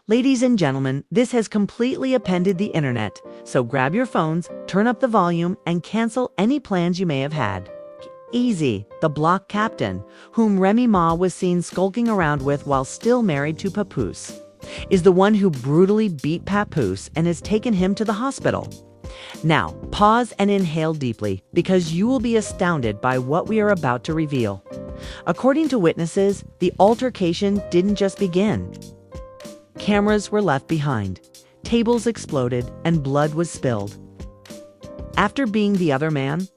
Ladies and gentlemen, this has completely upended the internet, so grab your phones, turn up the volume, and cancel any plans you may have had. Eazy, the block captain, whom Remy Ma was seen skulking around with while still married to Papoose, is the one who brutally beat Papoose and has taken him to the hospital. Now, pause and inhale deeply, because you will be astounded by what we are about to reveal. According to witnesses, the altercation didn't just begin. Cameras were left behind, tables exploded, and blood was spilled. After being the other man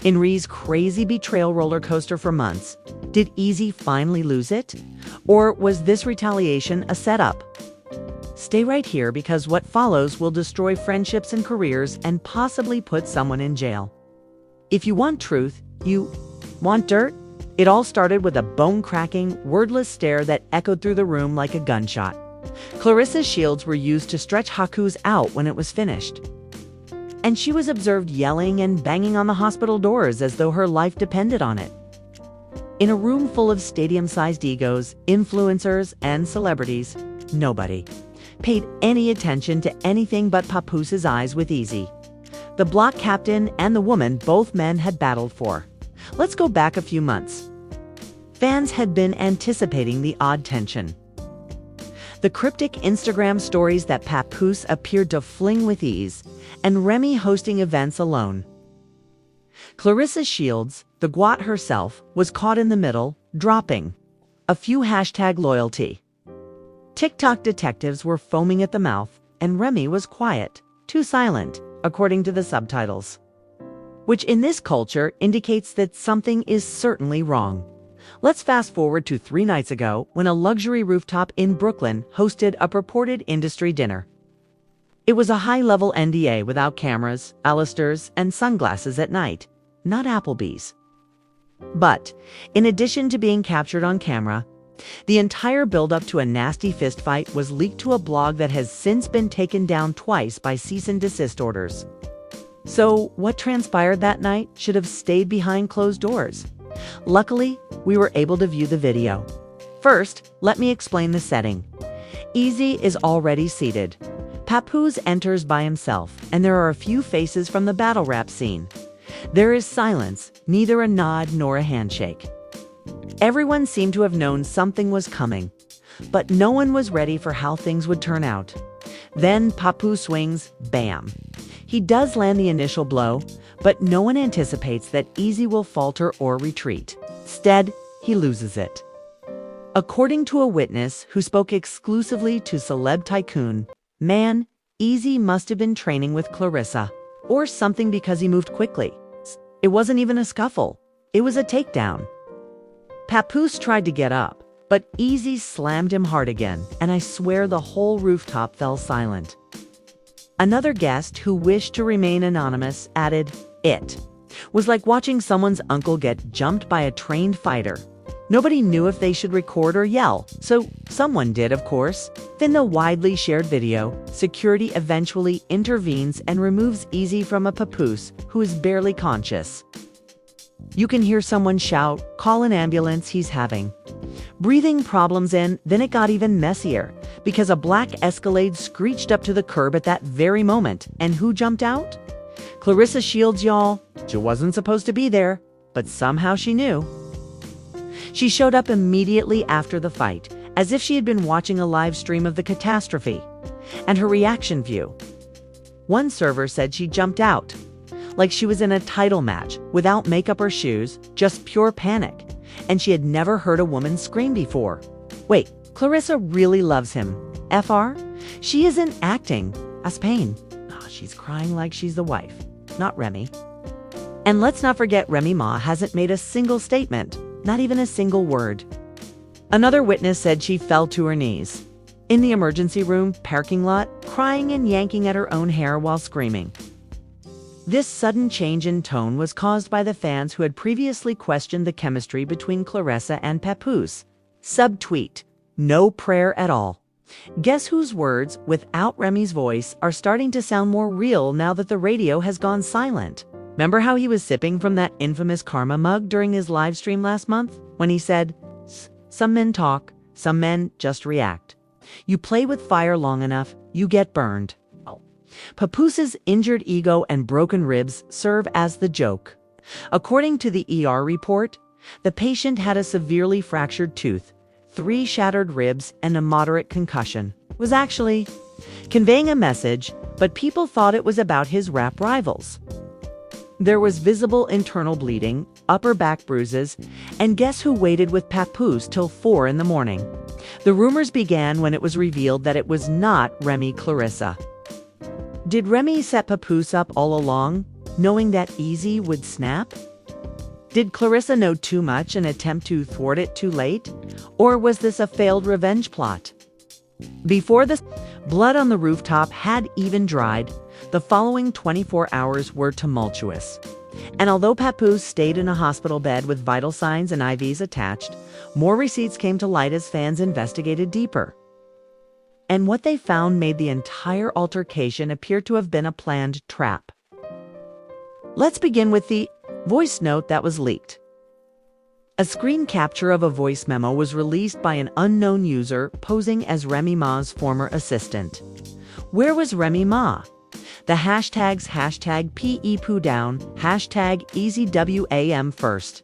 in Rhee's crazy betrayal roller coaster for months, did Eazy finally lose it? Or was this retaliation a setup? Stay right here, because what follows will destroy friendships and careers and possibly put someone in jail. If you want truth, you want dirt? It all started with a bone-cracking, wordless stare that echoed through the room like a gunshot. Claressa's shields were used to stretch Haku's out when it was finished, and she was observed yelling and banging on the hospital doors as though her life depended on it. In a room full of stadium-sized egos, influencers, and celebrities, nobody paid any attention to anything but Papoose's eyes with Eazy, the block captain, and the woman both men had battled for. Let's go back a few months. Fans had been anticipating the odd tension. The cryptic Instagram stories that Papoose appeared to fling with ease, and Remy hosting events alone. Claressa's shields, the Gwot herself, was caught in the middle, dropping a few #loyalty. TikTok detectives were foaming at the mouth, and Remy was quiet, too silent, according to the subtitles. Which in this culture indicates that something is certainly wrong. Let's fast forward to 3 nights ago, when a luxury rooftop in Brooklyn hosted a purported industry dinner. It was a high-level NDA without cameras, Alistairs, and sunglasses at night, not Applebee's. But, in addition to being captured on camera, the entire build-up to a nasty fistfight was leaked to a blog that has since been taken down twice by cease and desist orders. So, what transpired that night should have stayed behind closed doors. Luckily, we were able to view the video. First, let me explain the setting. Eazy is already seated. Papoose enters by himself, and there are a few faces from the battle rap scene. There is silence, neither a nod nor a handshake. Everyone seemed to have known something was coming, but no one was ready for how things would turn out. Then Papoose swings, bam. He does land the initial blow, but no one anticipates that Eazy will falter or retreat. Instead, he loses it. According to a witness who spoke exclusively to Celeb Tycoon, man, Eazy must have been training with Claressa, or something, because he moved quickly. It wasn't even a scuffle. It was a takedown. Papoose tried to get up, but Eazy slammed him hard again, and I swear the whole rooftop fell silent. Another guest, who wished to remain anonymous, added, "It was like watching someone's uncle get jumped by a trained fighter. Nobody knew if they should record or yell, so someone did, of course." In the widely shared video, security eventually intervenes and removes Eazy from a Papoose who is barely conscious. You can hear someone shout, "Call an ambulance, he's having breathing problems," and then it got even messier, because a black Escalade screeched up to the curb at that very moment, and who jumped out? Claressa Shields, y'all. She wasn't supposed to be there, but somehow she knew. She showed up immediately after the fight, as if she had been watching a live stream of the catastrophe, and her reaction view. One server said she jumped out, like she was in a title match, without makeup or shoes, just pure panic, and she had never heard a woman scream before. Wait, Claressa really loves him. FR? She isn't acting. As pain. Oh, she's crying like she's the wife, not Remy. And let's not forget, Remy Ma hasn't made a single statement, not even a single word. Another witness said she fell to her knees in the emergency room parking lot, crying and yanking at her own hair while screaming. This sudden change in tone was caused by the fans who had previously questioned the chemistry between Claressa and Papoose. Subtweet: no prayer at all. Guess whose words, without Remy's voice, are starting to sound more real now that the radio has gone silent? Remember how he was sipping from that infamous Karma mug during his live stream last month, when he said, "Some men talk, some men just react." You play with fire long enough, you get burned. Papoose's injured ego and broken ribs serve as the joke. According to the ER report, the patient had a severely fractured tooth, 3 shattered ribs, and a moderate concussion. Was actually conveying a message, but people thought it was about his rap rivals. There was visible internal bleeding, upper back bruises, and guess who waited with Papoose till 4 in the morning? The rumors began when it was revealed that it was not Remy Claressa. Did Remy set Papoose up all along, knowing that Eazy would snap? Did Claressa know too much and attempt to thwart it too late? Or was this a failed revenge plot? Before the blood on the rooftop had even dried, the following 24 hours were tumultuous. And although Papoose stayed in a hospital bed with vital signs and IVs attached, more receipts came to light as fans investigated deeper. And what they found made the entire altercation appear to have been a planned trap. Let's begin with the voice note that was leaked. A screen capture of a voice memo was released by an unknown user posing as Remy Ma's former assistant. Where was Remy Ma? The hashtags #PEPooDown, #EasyWAM first.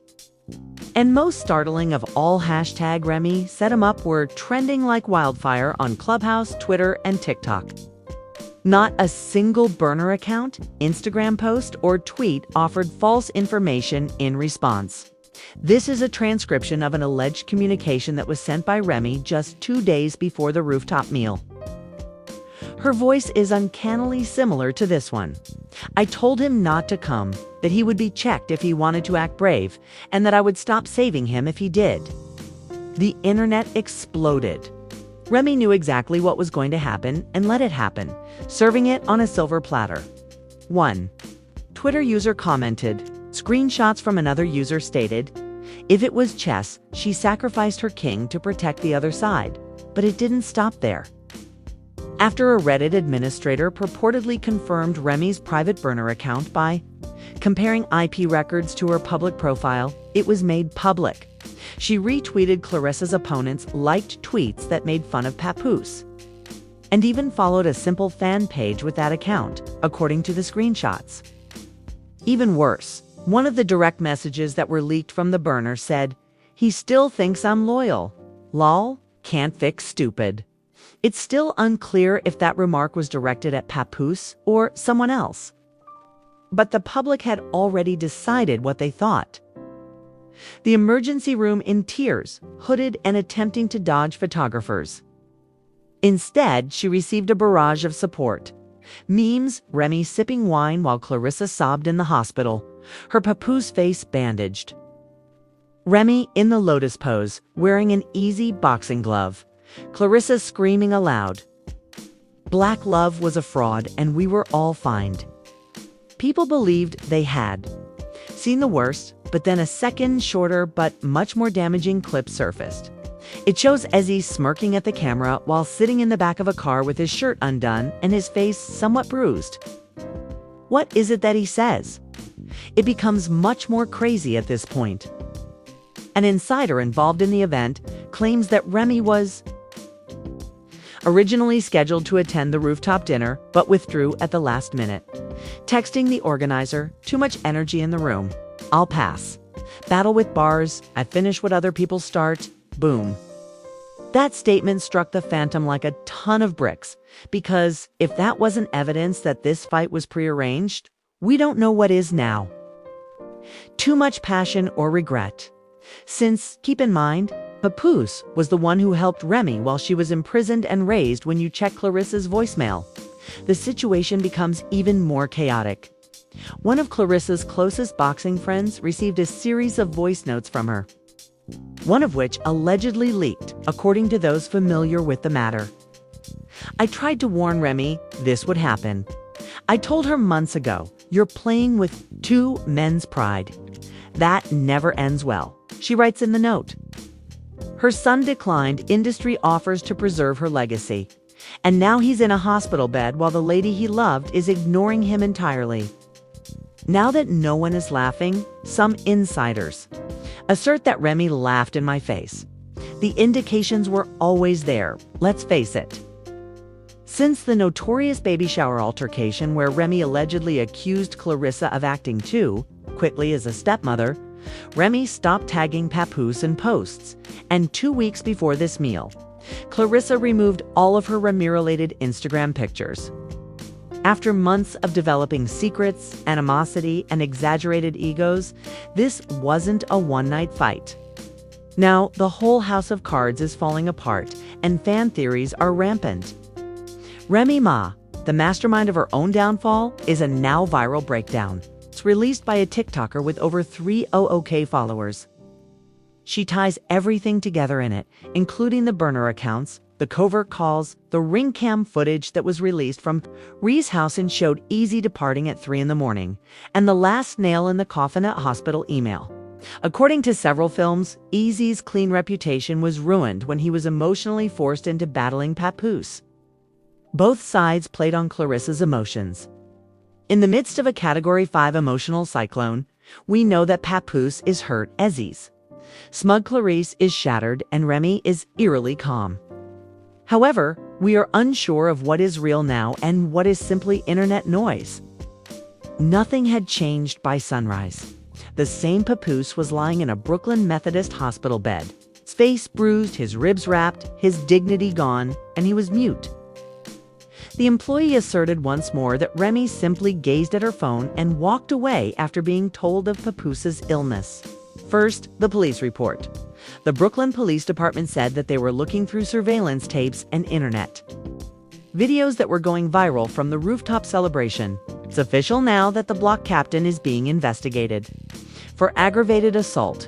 And most startling of all #Remy set him up were trending like wildfire on Clubhouse, Twitter, and TikTok. Not a single burner account, Instagram post, or tweet offered false information in response. This is a transcription of an alleged communication that was sent by Remy just 2 days before the rooftop meal. Her voice is uncannily similar to this one. I told him not to come, that he would be checked if he wanted to act brave, and that I would stop saving him if he did. The internet exploded. Remy knew exactly what was going to happen and let it happen, serving it on a silver platter. 1. Twitter user commented. Screenshots from another user stated, "If it was chess, she sacrificed her king to protect the other side." But it didn't stop there. After a Reddit administrator purportedly confirmed Remy's private burner account by comparing IP records to her public profile, it was made public. She retweeted Claressa's opponents' liked tweets that made fun of Papoose, and even followed a simple fan page with that account, according to the screenshots. Even worse, one of the direct messages that were leaked from the burner said, "He still thinks I'm loyal. Lol, can't fix stupid." It's still unclear if that remark was directed at Papoose or someone else. But the public had already decided what they thought. The emergency room in tears, hooded and attempting to dodge photographers. Instead, she received a barrage of support. Memes, Remy sipping wine while Claressa sobbed in the hospital, her Papoose face bandaged. Remy in the lotus pose, wearing an Eazy boxing glove. Claressa screaming aloud. Black love was a fraud and we were all fined. People believed they had seen the worst, but then a second, shorter but much more damaging clip surfaced. It shows Eazy smirking at the camera while sitting in the back of a car with his shirt undone and his face somewhat bruised. What is it that he says? It becomes much more crazy at this point. An insider involved in the event claims that Remy was originally scheduled to attend the rooftop dinner, but withdrew at the last minute. Texting the organizer, "Too much energy in the room. I'll pass. Battle with bars. I finish what other people start." Boom. That statement struck the phantom like a ton of bricks, because if that wasn't evidence that this fight was prearranged, we don't know what is now. Too much passion or regret. Since, keep in mind, Papoose was the one who helped Remy while she was imprisoned and raised when you check Claressa's voicemail. The situation becomes even more chaotic. One of Claressa's closest boxing friends received a series of voice notes from her, one of which allegedly leaked, according to those familiar with the matter. "I tried to warn Remy this would happen. I told her months ago, you're playing with two men's pride. That never ends well," she writes in the note. Her son declined industry offers to preserve her legacy, and now he's in a hospital bed while the lady he loved is ignoring him entirely. Now that no one is laughing, some insiders assert that Remy laughed in my face. The indications were always there, let's face it. Since the notorious baby shower altercation where Remy allegedly accused Claressa of acting too quickly as a stepmother, Remy stopped tagging Papoose in posts, and 2 weeks before this meal, Claressa removed all of her Remy-related Instagram pictures. After months of developing secrets, animosity, and exaggerated egos, this wasn't a one-night fight. Now, the whole house of cards is falling apart, and fan theories are rampant. Remy Ma, the mastermind of her own downfall, is a now viral breakdown. It's released by a TikToker with over 300K followers. She ties everything together in it, including the burner accounts, the covert calls, the ring cam footage that was released from Rhee's house and showed Eazy departing at 3 a.m, and the last nail in the coffin at hospital email. According to several films, Eazy's clean reputation was ruined when he was emotionally forced into battling Papoose. Both sides played on Claressa's emotions. In the midst of a Category 5 emotional cyclone, we know that Papoose is hurt as Eazy. Smug Claressa is shattered and Remy is eerily calm. However, we are unsure of what is real now and what is simply internet noise. Nothing had changed by sunrise. The same Papoose was lying in a Brooklyn Methodist hospital bed, his face bruised, his ribs wrapped, his dignity gone, and he was mute. The employee asserted once more that Remy simply gazed at her phone and walked away after being told of Papoose's illness. First, the police report. The Brooklyn Police Department said that they were looking through surveillance tapes and internet videos that were going viral from the rooftop celebration. It's official now that the block captain is being investigated for aggravated assault.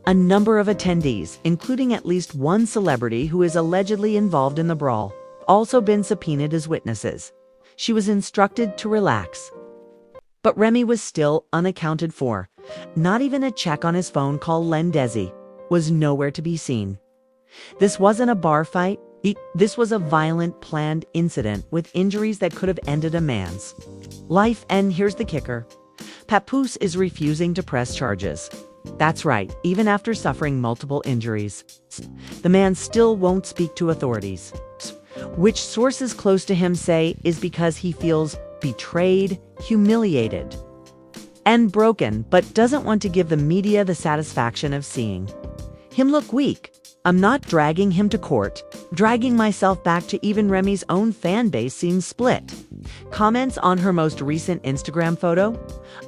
A number of attendees, including at least one celebrity who is allegedly involved in the brawl, also been subpoenaed as witnesses. She was instructed to relax. But Remy was still unaccounted for. Not even a check on his phone call Lendezi was nowhere to be seen. This wasn't a bar fight. This was a violent, planned incident with injuries that could have ended a man's life. And here's the kicker. Papoose is refusing to press charges. That's right, even after suffering multiple injuries. The man still won't speak to authorities, which sources close to him say is because he feels betrayed, humiliated, and broken, but doesn't want to give the media the satisfaction of seeing him look weak. I'm not dragging him to court. Dragging myself back to even Remy's own fan base seems split. Comments on her most recent Instagram photo?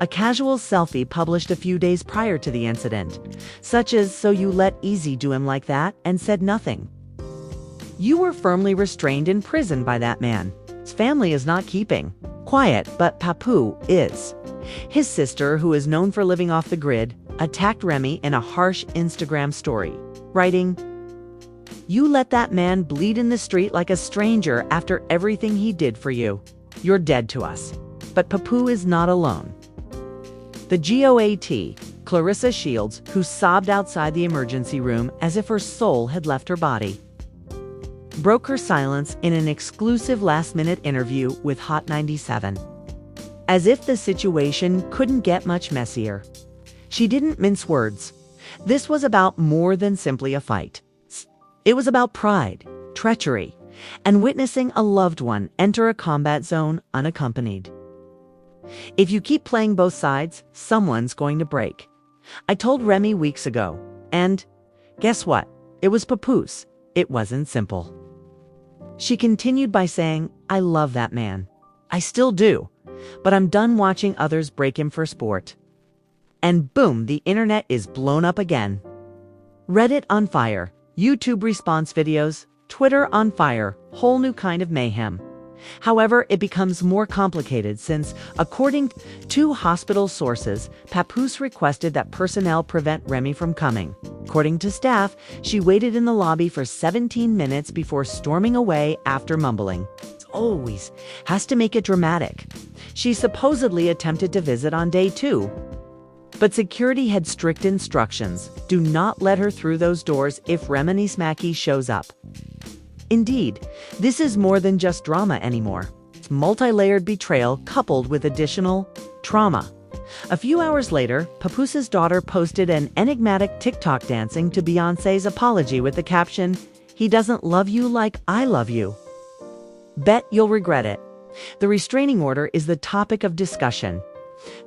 A casual selfie published a few days prior to the incident, such as, "So you let Eazy do him like that and said nothing. You were firmly restrained in prison by that man. His family is not keeping quiet, but Papoose is." His sister, who is known for living off the grid, attacked Remy in a harsh Instagram story, writing, "You let that man bleed in the street like a stranger after everything he did for you. You're dead to us." But Papoose is not alone. The GOAT, Claressa Shields, who sobbed outside the emergency room as if her soul had left her body, broke her silence in an exclusive last-minute interview with Hot 97. As if the situation couldn't get much messier. She didn't mince words. This was about more than simply a fight. It was about pride, treachery, and witnessing a loved one enter a combat zone unaccompanied. If you keep playing both sides, someone's going to break. I told Remy weeks ago, and guess what? It was Papoose. It wasn't simple. She continued by saying, "I love that man. I still do. But I'm done watching others break him for sport." And boom, the internet is blown up again. Reddit on fire, YouTube response videos, Twitter on fire, whole new kind of mayhem. However, it becomes more complicated since, according to hospital sources, Papoose requested that personnel prevent Remy from coming. According to staff, she waited in the lobby for 17 minutes before storming away after mumbling. It always has to make it dramatic. She supposedly attempted to visit on day 2. But security had strict instructions. Do not let her through those doors if Remini Smacky shows up. Indeed, this is more than just drama anymore. It's multi-layered betrayal coupled with additional trauma. A few hours later, Papoose's daughter posted an enigmatic TikTok dancing to Beyoncé's apology with the caption, "He doesn't love you like I love you. Bet you'll regret it." The restraining order is the topic of discussion.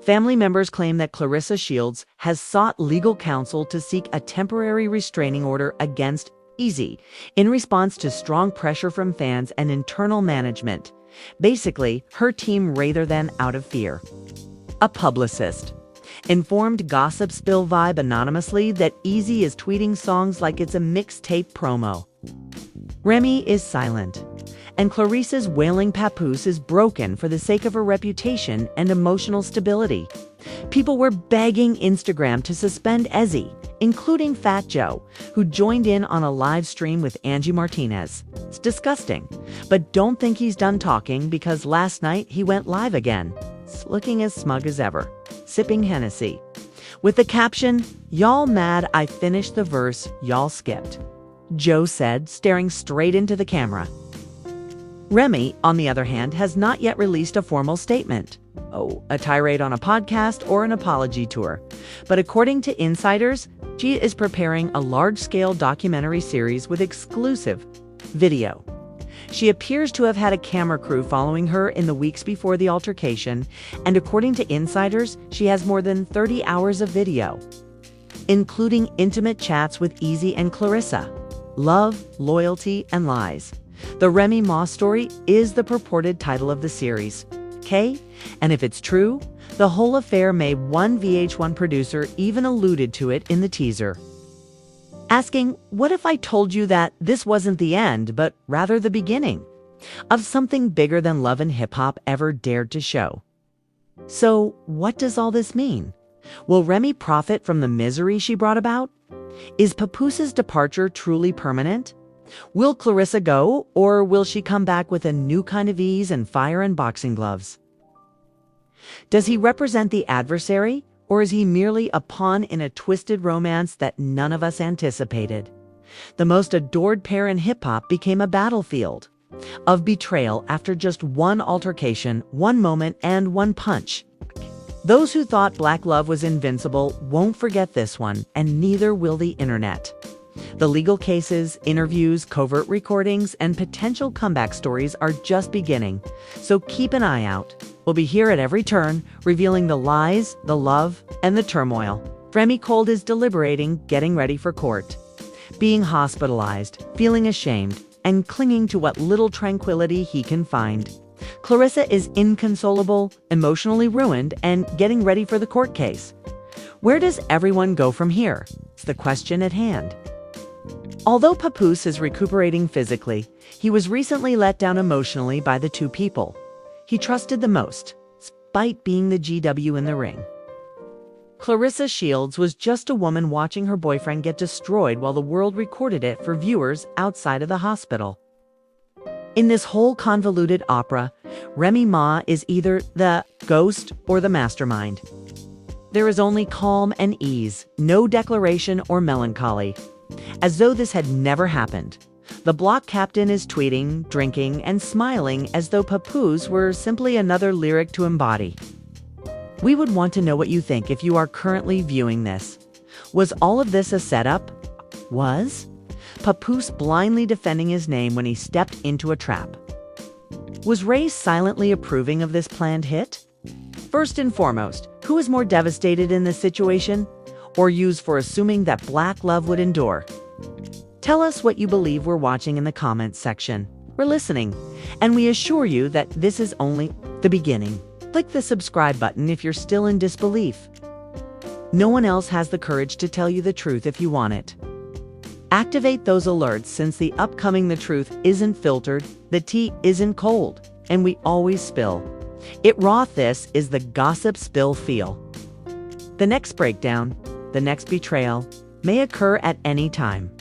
Family members claim that Claressa Shields has sought legal counsel to seek a temporary restraining order against Eazy in response to strong pressure from fans and internal management. Basically, her team rather than out of fear. A publicist informed Gossip Spill Vibe anonymously that Eazy is tweeting songs like it's a mixtape promo. Remy is silent, and Clarissa's wailing Papoose is broken for the sake of her reputation and emotional stability. People were begging Instagram to suspend Eazy, including Fat Joe, who joined in on a live stream with Angie Martinez. It's disgusting, but don't think he's done talking because last night he went live again, looking as smug as ever, sipping Hennessy, with the caption, "Y'all mad I finished the verse y'all skipped," Joe said, staring straight into the camera. Remy, on the other hand, has not yet released a formal statement. A tirade on a podcast or an apology tour. But according to insiders, she is preparing a large-scale documentary series with exclusive video. She appears to have had a camera crew following her in the weeks before the altercation, and according to insiders, she has more than 30 hours of video, including intimate chats with Eazy and Claressa. Love, Loyalty, and Lies. The Remy Ma story is the purported title of the series. Okay? And if it's true, the whole affair made one VH1 producer even alluded to it in the teaser, asking, "What if I told you that this wasn't the end, but rather the beginning of something bigger than Love and Hip Hop ever dared to show?" So, what does all this mean? Will Remy profit from the misery she brought about? Is Papoose's departure truly permanent? Will Claressa go, or will she come back with a new kind of ease and fire and boxing gloves? Does he represent the adversary, or is he merely a pawn in a twisted romance that none of us anticipated? The most adored pair in hip-hop became a battlefield of betrayal after just one altercation, one moment, and one punch. Those who thought Black love was invincible won't forget this one, and neither will the internet. The legal cases, interviews, covert recordings, and potential comeback stories are just beginning, so keep an eye out. We'll be here at every turn, revealing the lies, the love, and the turmoil. Remy Cold is deliberating, getting ready for court, being hospitalized, feeling ashamed, and clinging to what little tranquility he can find. Claressa is inconsolable, emotionally ruined, and getting ready for the court case. Where does everyone go from here? It's the question at hand. Although Papoose is recuperating physically, he was recently let down emotionally by the two people he trusted the most, despite being the GW in the ring. Claressa Shields was just a woman watching her boyfriend get destroyed while the world recorded it for viewers outside of the hospital. In this whole convoluted opera, Remy Ma is either the ghost or the mastermind. There is only calm and ease, no declaration or melancholy, as though this had never happened. The block captain is tweeting, drinking, and smiling as though Papoose were simply another lyric to embody. We would want to know what you think if you are currently viewing this. Was all of this a setup? Was Papoose blindly defending his name when he stepped into a trap? Was Ray silently approving of this planned hit? First and foremost, who is more devastated in this situation, or used for assuming that Black love would endure? Tell us what you believe we're watching in the comments section. We're listening, and we assure you that this is only the beginning. Click the subscribe button if you're still in disbelief. No one else has the courage to tell you the truth if you want it. Activate those alerts since the upcoming The Truth isn't filtered, the tea isn't cold, and we always spill it raw. This is the Gossip Spill feel. The next breakdown, the next betrayal, may occur at any time.